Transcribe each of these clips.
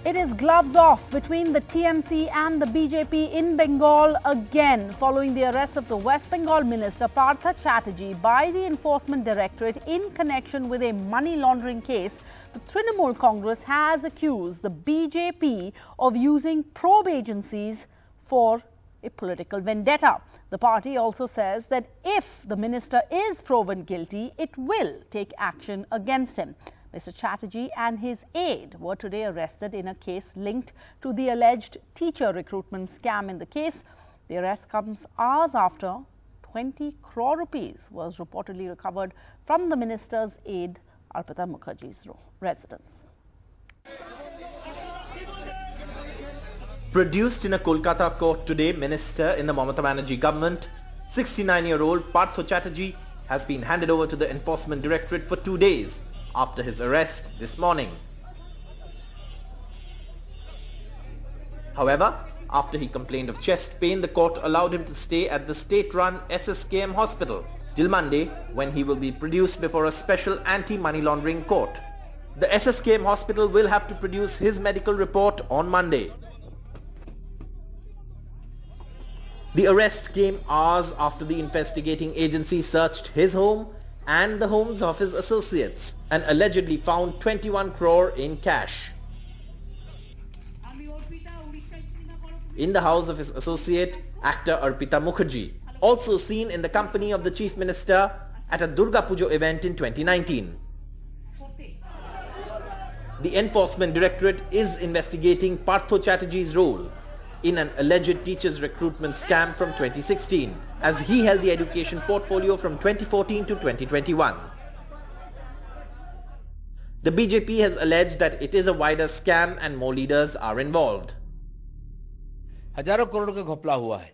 It is gloves off between the TMC and the BJP in Bengal again following the arrest of the West Bengal Minister Partha Chatterjee by the Enforcement Directorate in connection with a money laundering case. The Trinamool Congress has accused the BJP of using probe agencies for a political vendetta. The party also says that if the minister is proven guilty, it will take action against him. Mr. Chatterjee and his aide were today arrested in a case linked to the alleged teacher recruitment scam. In the case, the arrest comes hours after 20 crore rupees was reportedly recovered from the minister's aide, Arpita Mukherjee's residence. Produced in a Kolkata court today, Minister in the Mamata Banerjee government, 69-year-old Partha Chatterjee has been handed over to the Enforcement Directorate for 2 days after his arrest this morning. However, after he complained of chest pain, the court allowed him to stay at the state-run SSKM hospital till Monday, when he will be produced before a special anti-money laundering court. The SSKM hospital will have to produce his medical report on Monday. The arrest came hours after the investigating agency searched his home and the homes of his associates and allegedly found 21 crore in cash. In the house of his associate, actor Arpita Mukherjee, also seen in the company of the Chief Minister at a Durga Pujo event in 2019. The Enforcement Directorate is investigating Partha Chatterjee's role in an alleged teachers recruitment scam from 2016, as he held the education portfolio from 2014 to 2021. The BJP has alleged that it is a wider scam and more leaders are involved. हजारों करोड़ का घपला हुआ है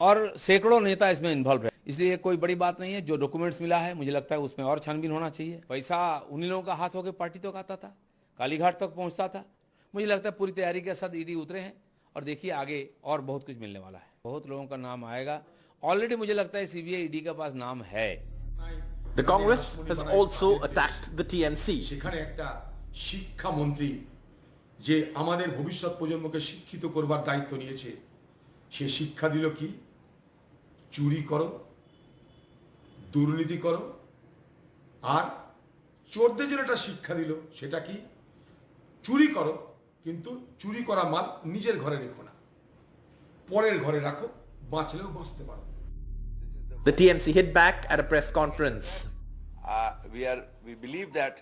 और सैकड़ों नेता इसमें involve है, इसलिए कोई बड़ी बात नहीं है। जो डॉक्यूमेंट्स मिला है, मुझे लगता है उसमें और छानबीन होना चाहिए। पैसा उन्हीं लोगों का हाथ होकर पार्टी तक आता था, कालीघाट तक पहुंचता था। मुझे लगता है पूरी तैयारी के साथ ईडी उतरे हैं और देखिए आगे और बहुत कुछ मिलने वाला है। बहुत लोगों का नाम आएगा। ऑलरेडी मुझे लगता है सीबीआई ईडी के पास नाम है। The Congress has also attacked the TMC. সেখানে একটা শিক্ষা মন্ত্রী যে আমাদের ভবিষ্যৎ প্রজন্মকে শিক্ষিত করবার দায়িত্ব নিয়েছে, সে শিক্ষা দিল কি? চুরি করো, দুর্নীতি করো, আর চোরদের জন্য একটা শিক্ষা দিল, সেটা কি? চুরি করো, কিন্তু চুরি করা মাল নিজের ঘরে রেখো না, পরের ঘরে রাখো, বাঁচলেও বাঁচতে পারো। The TMC hit back at a press conference. We believe that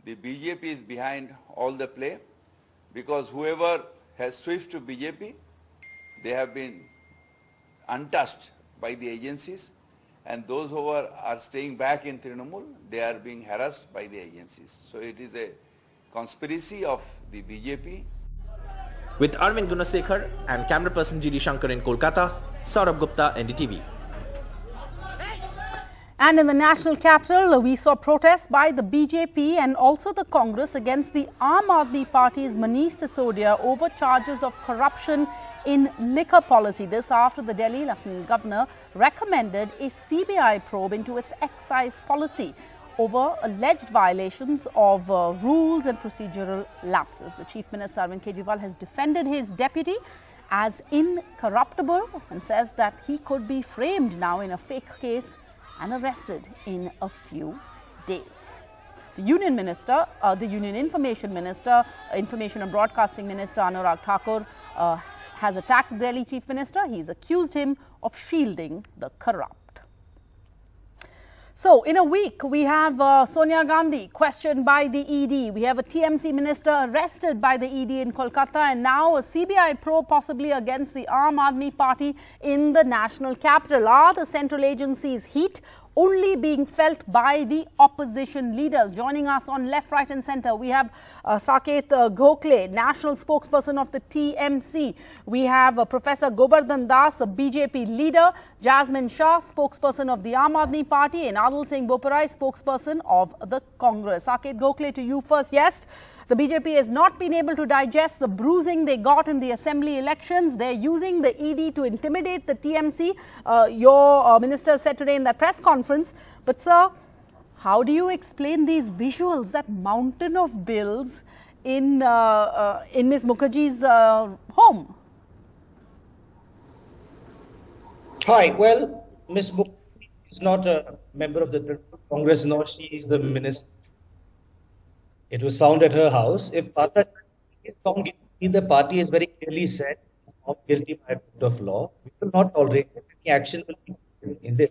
the BJP is behind all the play, because whoever has switched to BJP, they have been untouched by the agencies, and those who are staying back in Trinamool, they are being harassed by the agencies. So it is a conspiracy of the BJP. With Arvind Gunasekhar and camera person GD Shankar in Kolkata, Saurabh Gupta, NDTV. And in the national capital, we saw protests by the BJP and also the Congress against the Aam Aadmi Party's Manish Sisodia over charges of corruption in liquor policy. This after the Delhi Lieutenant Governor recommended a CBI probe into its excise policy over alleged violations of rules and procedural lapses. The Chief Minister Arvind Kejriwal has defended his deputy as incorruptible and says that he could be framed now in a fake case and arrested in a few days. The Union Minister, the Union Information Minister, Information and Broadcasting Minister Anurag Thakur has attacked the Delhi Chief Minister. He's accused him of shielding the corrupt. So, in a week, we have Sonia Gandhi questioned by the ED. We have a TMC minister arrested by the ED in Kolkata, and now a CBI probe possibly against the Aam Aadmi Party in the national capital. Are the central agencies' heat only being felt by the opposition leaders? Joining us on left, right and centre, we have Saket Gokhale, national spokesperson of the TMC. We have Professor Govardhan Das, a BJP leader, Jasmine Shah, spokesperson of the Aam Aadmi Party, and Adil Singh Boparai, spokesperson of the Congress. Saket Gokhale, to you first. Yes, the BJP has not been able to digest the bruising they got in the assembly elections. They're using the ED to intimidate the TMC. Your minister said today in that press conference. But sir, how do you explain these visuals, that mountain of bills in Ms. Mukherjee's home? Hi. Well, Ms. Mukherjee is not a member of the Congress, nor she is the minister. It was found at her house. If Partha is found guilty, the party is very clearly said it's found guilty by a court of law. We will not tolerate it. Any action will be taken in this.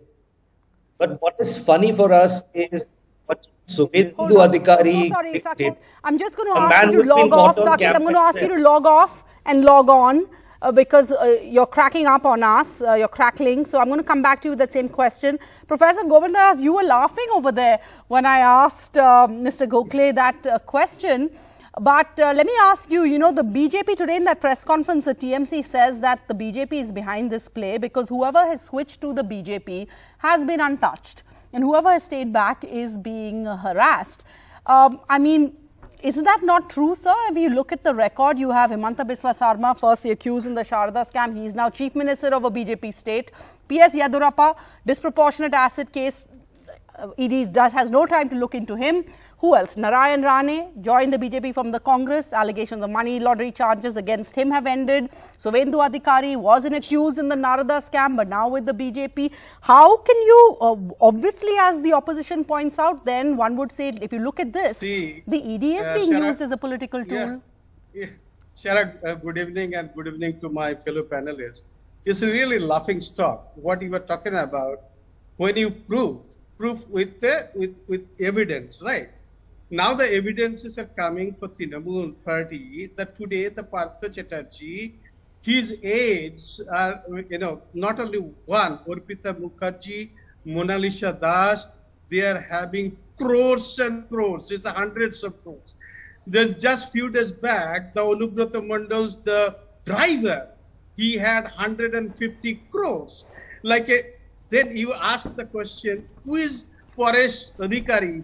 But what is funny for us is what Suvendu Adhikari. So sorry, Saket. did. I'm just going to A ask man you who's to log been off, caught on Saket. I'm going to camera ask you to log off and log on. Because you're cracking up on us, you're crackling. So I'm going to come back to you with that same question. Professor Govindas, you were laughing over there when I asked Mr. Gokhale that question. But let me ask you, you know, the BJP today in that press conference, the TMC says that the BJP is behind this play because whoever has switched to the BJP has been untouched. And whoever has stayed back is being harassed. I mean, is that not true, sir? If you look at the record, you have Himanta Biswa Sarma, first the accused in the Sharda scam. He is now Chief Minister of a BJP state. P.S. Yadurappa, disproportionate asset case. ED has no time to look into him. Who else? Narayan Rane joined the BJP from the Congress. Allegations of money laundering charges against him have ended. Sovendu Adhikari was an accused in the Narada scam, but now with the BJP. How can you, obviously as the opposition points out, then one would say, if you look at this, the ED is being used as a political tool. Sharad, good evening and good evening to my fellow panelists. It's a really laughing stock, what you were talking about, when you prove with evidence, right? Now the evidences are coming for Trinamool party that today the Partha Chatterjee, his aides are, you know, not only one, Urpita Mukherjee, Mona Lisa Das, they are having crores and crores, it's hundreds of crores. Then just few days back, the Anubrata Mandal's, the driver, he had 150 crores. Then you ask the question, who is Paresh Adhikari?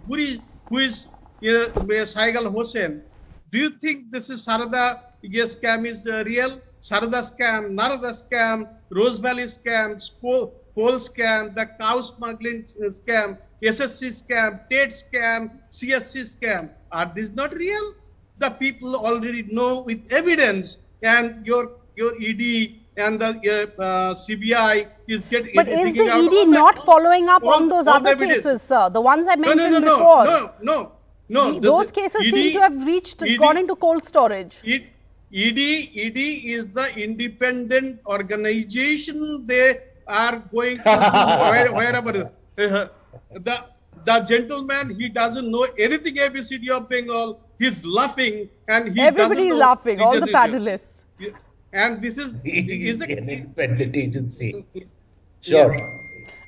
Who is Saigal Hossain? Do you think this is Sarada scam is real? Sarada scam, Narada scam, Rose Valley scam, coal scam, the cow smuggling scam, SSC scam, TED scam, CSC scam. Are these not real? The people already know with evidence, and your ED and the CBI is getting. But is the ED not following up on those other cases, sir? The ones I mentioned before. No. Those cases seem to have gone into cold storage. ED is the independent organization. They are going to wherever. The gentleman, he doesn't know anything ABCD of Bengal. He's laughing and everybody is laughing. All the panelists. And this is an independent agency. Sure.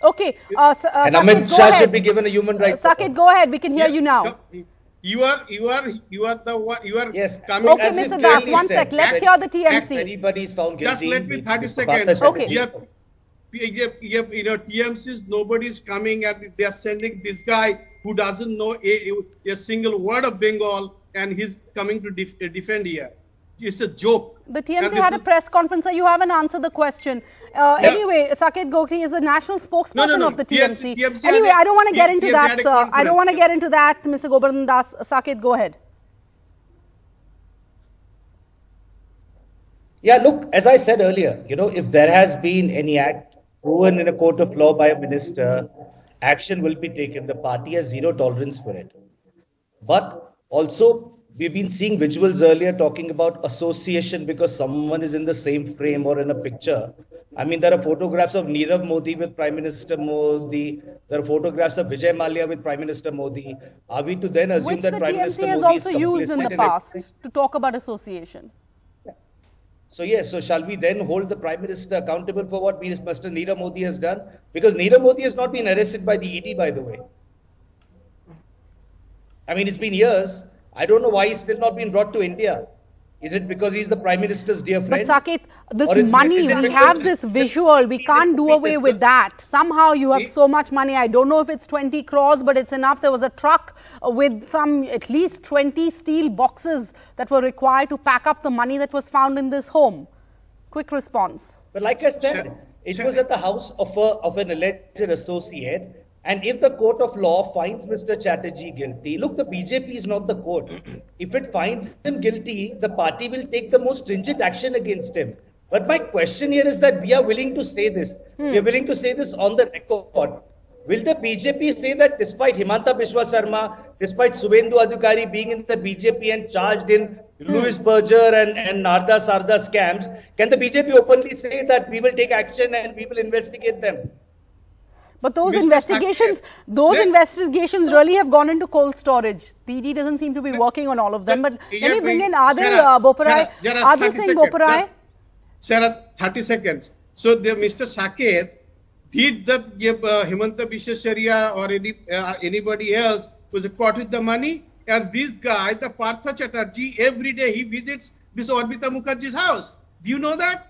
Okay. And Amit Shah should be given a human rights. Saket, go ahead. We can hear you now. You are the one. You are coming. Okay, Mr. Das, one sec. Let's hear the TMC. Anybody's found guilty. Just let me 30 seconds. Okay. TMCs, nobody's coming and they are sending this guy who doesn't know a single word of Bengal, and he's coming to defend here. It's a joke. The TMC had a press conference, so you haven't answered the question. Anyway, Saket Gokhale is the national spokesperson of the TMC. Anyway, I don't want to get into that, sir. I don't want to get into that, Mr. Govardhan Das. Saket, go ahead. Yeah, look, as I said earlier, if there has been any act proven in a court of law by a minister, action will be taken. The party has zero tolerance for it. But also, we've been seeing visuals earlier talking about association because someone is in the same frame or in a picture. I mean, there are photographs of Nirav Modi with Prime Minister Modi. There are photographs of Vijay Mallya with Prime Minister Modi. Are we to then assume that Prime Minister Modi is complicit? Which the TMC has also used in the past to talk about association. So yes, so shall we then hold the Prime Minister accountable for what Mr. Nirav Modi has done? Because Nirav Modi has not been arrested by the ED, by the way. I mean, it's been years. I don't know why he's still not been brought to India. Is it because he's the Prime Minister's dear friend? But Saket, this money, we have this visual. We can't do away with that. Somehow you have so much money. I don't know if it's 20 crores, but it's enough. There was a truck with at least 20 steel boxes that were required to pack up the money that was found in this home. Quick response. But like I said, it was at the house of an alleged associate. And if the court of law finds Mr. Chatterjee guilty, look, the BJP is not the court. If it finds him guilty, the party will take the most stringent action against him. But my question here is that we are willing to say this. We are willing to say this on the record. Will the BJP say that despite Himanta Biswa Sarma, despite Suvendu Adhikari being in the BJP and charged in Louis Berger and Narda Sarda scams, can the BJP openly say that we will take action and we will investigate them? But those Mr. investigations, investigations really have gone into cold storage. The ED doesn't seem to be working on all of them. But let me bring in Adil Boparai. Adil Singh Boparai. Sarah, 30 seconds. So Mr. Saket, did the Himanta Biswa Sharia or anybody else was caught with the money? And this guy, the Partha Chatterjee, every day he visits this Orbita Mukherjee's house. Do you know that?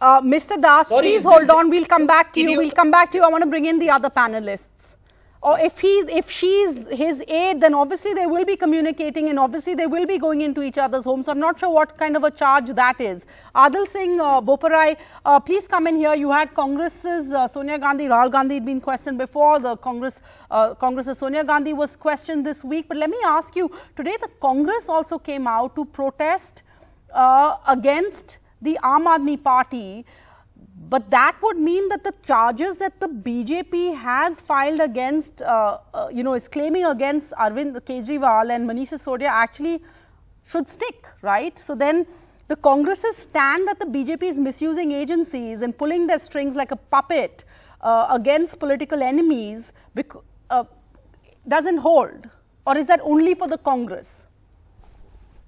Mr. Das, please hold on. We'll come back to you. We'll come back to you. I want to bring in the other panelists. Or if she's his aide, then obviously they will be communicating and obviously they will be going into each other's homes. So I'm not sure what kind of a charge that is. Adil Singh Boparai, please come in here. You had Congress's Sonia Gandhi, Rahul Gandhi had been questioned before. The Congress's Sonia Gandhi was questioned this week. But let me ask you, today the Congress also came out to protest against the Aam Aadmi Party. But that would mean that the charges that the BJP has filed against, is claiming against Arvind Kejriwal and Manish Sisodia actually should stick, right? So then the Congress's stand that the BJP is misusing agencies and pulling their strings like a puppet against political enemies doesn't hold. Or is that only for the Congress?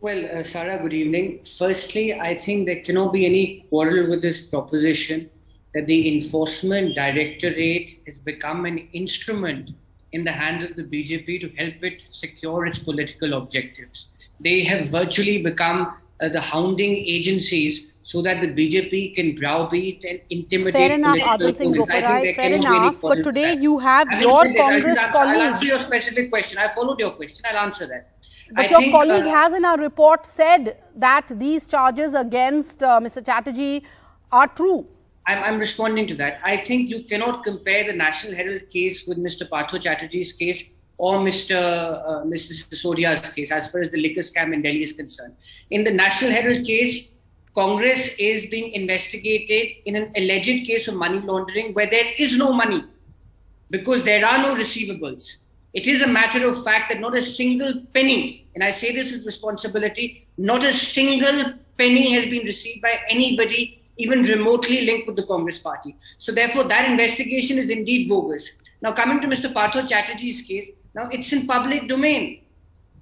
Well, Sarah, good evening. Firstly, I think there cannot be any quarrel with this proposition that the Enforcement Directorate has become an instrument in the hands of the BJP to help it secure its political objectives. They have virtually become the hounding agencies so that the BJP can browbeat and intimidate fair enough, political Adil Singh opponents. I think there fair cannot be any enough, quarrel but today with that. you have Having your said this, Congress I'll colleague. answer your specific question. I followed your question. I'll answer that. But your colleague has in our report said that these charges against Mr. Chatterjee are true. I'm responding to that. I think you cannot compare the National Herald case with Mr. Partha Chatterjee's case or Mr. Sisodia's case as far as the liquor scam in Delhi is concerned. In the National Herald case, Congress is being investigated in an alleged case of money laundering where there is no money because there are no receivables. It is a matter of fact that not a single penny, and I say this with responsibility, not a single penny has been received by anybody even remotely linked with the Congress party. So therefore, that investigation is indeed bogus. Now, coming to Mr. Partha Chatterjee's case, now it's in public domain.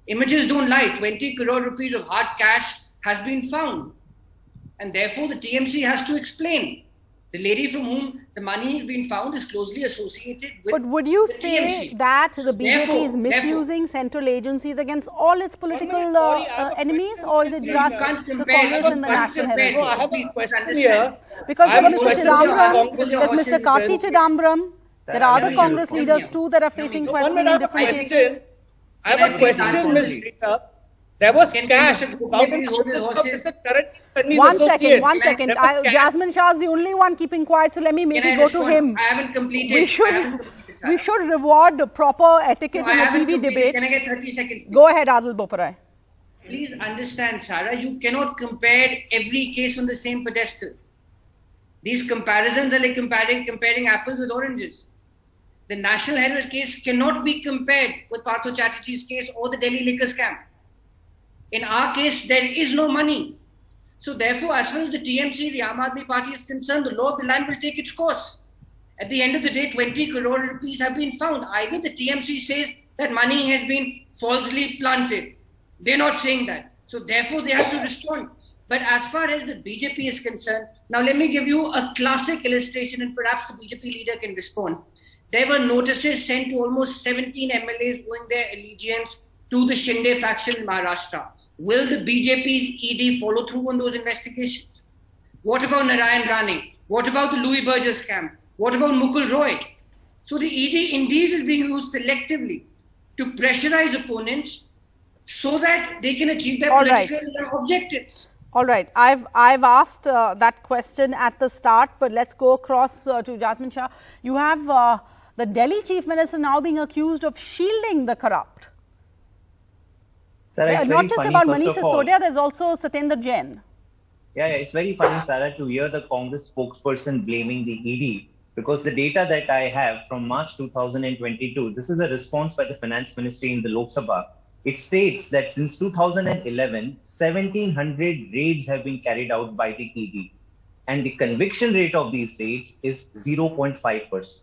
Images don't lie. 20 crore rupees of hard cash has been found. And therefore, the TMC has to explain. The lady from whom the money has been found is closely associated with But would you the say TMC. that the BJP is misusing central agencies against all its political enemies, or is it just the Congress and the National Herald? No, I have a question here. Because I have a Mr. question Chidambaram, for there's Mr. Karti Chidambaram, there are other Congress leaders too that are facing questions in different cases. I have a question, Ms. Rita. There was cash. One second. Jasmine Shah is the only one keeping quiet, so let me maybe go to him. I haven't completed. We should reward proper etiquette in a TV debate. Can I get 30 seconds? Please? Go ahead, Adil Boparai. Please understand, Sarah, you cannot compare every case on the same pedestal. These comparisons are like comparing apples with oranges. The National Herald case cannot be compared with Partha Chatterjee's case or the Delhi liquor scam. In our case, there is no money. So therefore, as far as the TMC, the Aam Aadmi Party is concerned, the law of the land will take its course. At the end of the day, 20 crore rupees have been found. Either the TMC says that money has been falsely planted. They're not saying that. So therefore, they have to respond. But as far as the BJP is concerned, now let me give you a classic illustration and perhaps the BJP leader can respond. There were notices sent to almost 17 MLAs owing their allegiance to the Shinde faction in Maharashtra. Will the BJP's ED follow through on those investigations? What about Narayan Rane? What about the Louis Berger scam? What about Mukul Roy? So the ED indeed is being used selectively to pressurize opponents so that they can achieve their political objectives. All right, I've asked that question at the start, but let's go across to Jasmine Shah. You have the Delhi Chief Minister now being accused of shielding the corrupt. Sarah, Not just about Manish Sisodia, there's also Satendra Jain. Yeah, it's very funny, Sarah, to hear the Congress spokesperson blaming the ED, because the data that I have from March 2022, this is a response by the Finance Ministry in the Lok Sabha. It states that since 2011, 1,700 raids have been carried out by the ED, and the conviction rate of these raids is 0.5%.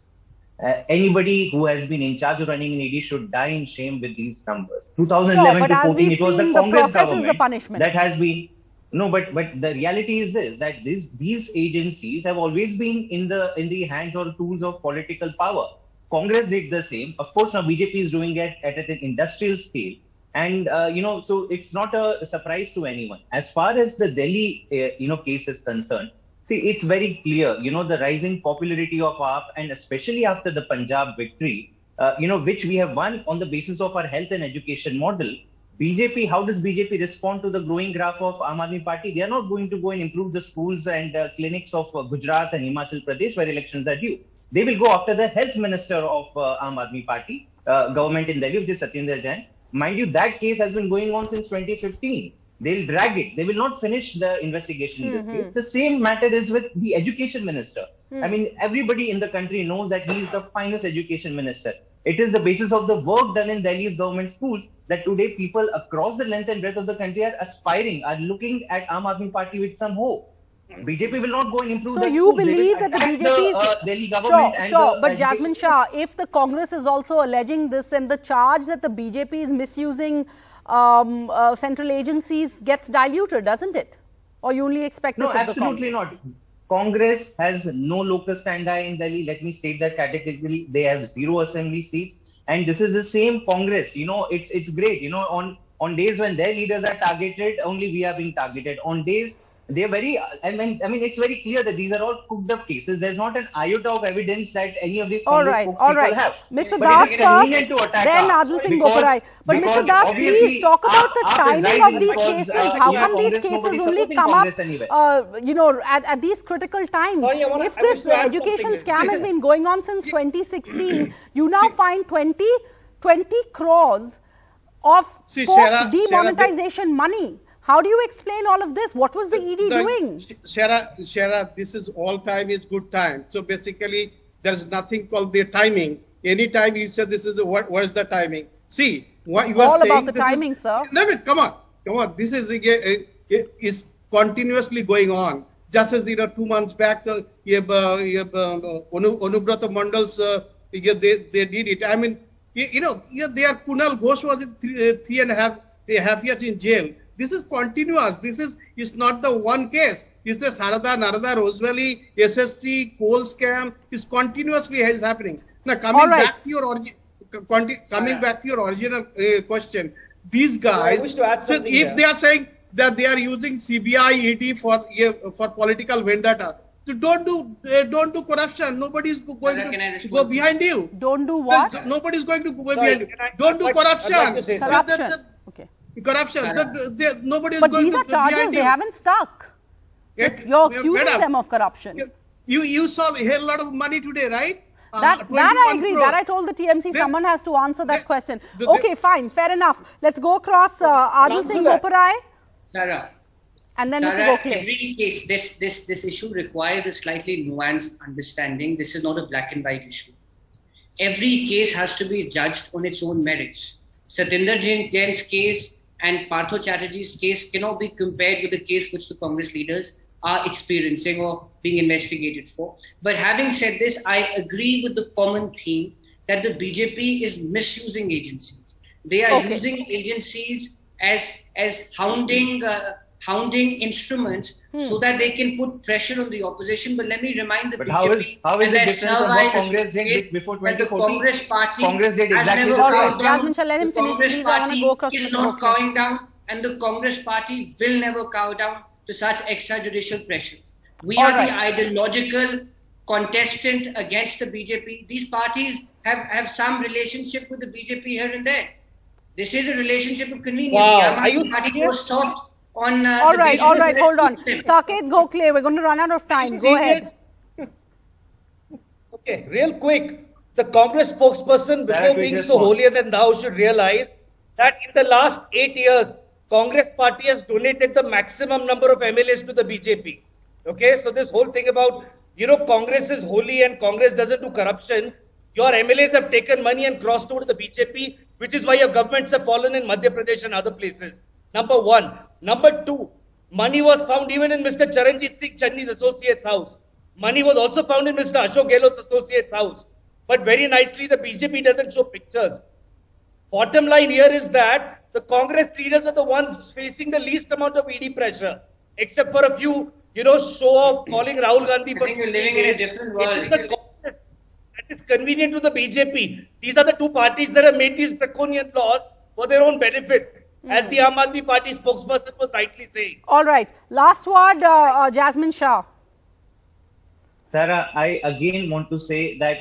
Anybody who has been in charge of running an ED should die in shame with these numbers. 2011 to 14, it was the Congress government that has been. No, but the reality is this, that these agencies have always been in the hands or tools of political power. Congress did the same. Of course, now BJP is doing it at an industrial scale. And, so it's not a surprise to anyone. As far as the Delhi, case is concerned, see, it's very clear, the rising popularity of AAP, and especially after the Punjab victory, which we have won on the basis of our health and education model. BJP, how does BJP respond to the growing graph of Aam Aadmi Party? They are not going to go and improve the schools and clinics of Gujarat and Himachal Pradesh, where elections are due. They will go after the health minister of Aam Aadmi Party, government in Delhi, which is Satendra Jain. Mind you, that case has been going on since 2015. They'll drag it. They will not finish the investigation in this case. The same matter is with the education minister. I mean, everybody in the country knows that he is the finest education minister. It is the basis of the work done in Delhi's government schools that today people across the length and breadth of the country are aspiring, are looking at Aam Aadmi Party with some hope. BJP will not go and improve the schools. So you believe that the BJP Delhi government but Jasmine Shah, if the Congress is also alleging this, then the charge that the BJP is misusing central agencies gets diluted, doesn't it? Or you only expect this No, of the absolutely not. Congress has no locus standi in Delhi. Let me state that categorically. They have 0 assembly seats. And this is the same Congress. It's great. On days when their leaders are targeted, only we are being targeted. On days, they're very, it's very clear that these are all cooked up cases. There's not an iota of evidence that any of these Congress spokespeople have. Mr. Das first, then Adil Singh Goparai. But Mr. Das, please talk about the timing of these cases. How come these cases only come up, at these critical times? If this education scam has been going on since 2016, you now find 20 crores of post-demonetization money. How do you explain all of this? What was the ED doing? Shara, this is all time is good time. So basically, there's nothing called the timing. Anytime you say this is what is the timing? See, what you are saying. All about the timing, sir. No, come on. This is continuously going on. Just as 2 months back, the Anubrata Mandals, they did it. I mean, they are Kunal Ghosh was 3.5 years in jail. This is continuous. It's not the one case. It's the Sarada, Narada, Rose Valley, SSC, coal scam. Is continuously is happening. Now coming back to your original question, these guys. So if they are saying that they are using CBI, ED for political vendetta, so don't do corruption. Nobody is going to go behind you. Don't do what? Nobody is going to go behind you. Don't do corruption. Okay. Corruption. Nobody is but going these to are charges. They haven't stuck. You're accusing them of corruption. You saw a hell lot of money today, right? That I agree. That I told the TMC. Someone has to answer that question. Okay, fine, fair enough. Let's go across Adil Singh Goparai. Sarah. And then Sarah, every case, this issue requires a slightly nuanced understanding. This is not a black and white issue. Every case has to be judged on its own merits. Satendra Jain's case and Partha Chatterjee's case cannot be compared with the case which the Congress leaders are experiencing or being investigated for. But having said this, I agree with the common theme that the BJP is misusing agencies. They are using agencies as hounding instruments so that they can put pressure on the opposition. But let me remind the BJP how is it different from what Congress did before 2014? Congress did exactly the same. Jasmine Shah, let him finish. Please, I want to go across is not cowing down, and the Congress party will never cow down to such extrajudicial pressures. We are the ideological contestant against the BJP. These parties have some relationship with the BJP here and there. This is a relationship of convenience. Wow. The Aam Aadmi Party goes soft on All right, hold on. System. Saket Gokhale, we're going to run out of time. Go ahead. Okay, real quick. The Congress spokesperson, before being so holier than thou, should realize that in the last 8 years, Congress party has donated the maximum number of MLAs to the BJP. Okay, so this whole thing about, Congress is holy and Congress doesn't do corruption. Your MLAs have taken money and crossed over to the BJP, which is why your governments have fallen in Madhya Pradesh and other places. Number one. Number two, money was found even in Mr. Charanjit Singh Channi's associate's house. Money was also found in Mr. Ashok Gehlot's associate's house. But very nicely, the BJP doesn't show pictures. Bottom line here is that the Congress leaders are the ones facing the least amount of ED pressure, except for a few, show off calling Rahul Gandhi. I think you're living in a different world. It is the Congress that is convenient to the BJP. These are the two parties that have made these draconian laws for their own benefits, as the Aam Aadmi Party spokesperson was rightly saying. All right. Last word, Jasmine Shah. Sarah, I again want to say that,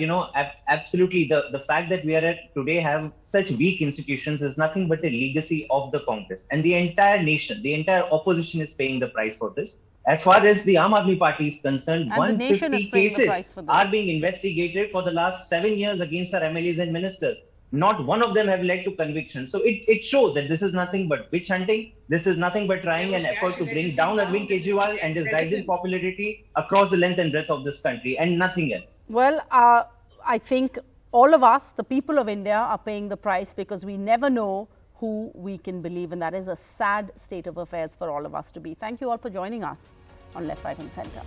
absolutely the fact that we are today have such weak institutions is nothing but a legacy of the Congress. And the entire nation, the entire opposition is paying the price for this. As far as the Aam Aadmi Party is concerned, And 150 cases are being investigated for the last 7 years against our MLAs and ministers. Not one of them have led to conviction. So it shows that this is nothing but witch hunting. This is nothing but trying an effort to bring down Arvind Kejriwal and his rising popularity across the length and breadth of this country, and nothing else. Well, I think all of us, the people of India, are paying the price because we never know who we can believe, and that is a sad state of affairs for all of us to be. Thank you all for joining us on Left, Right and Centre.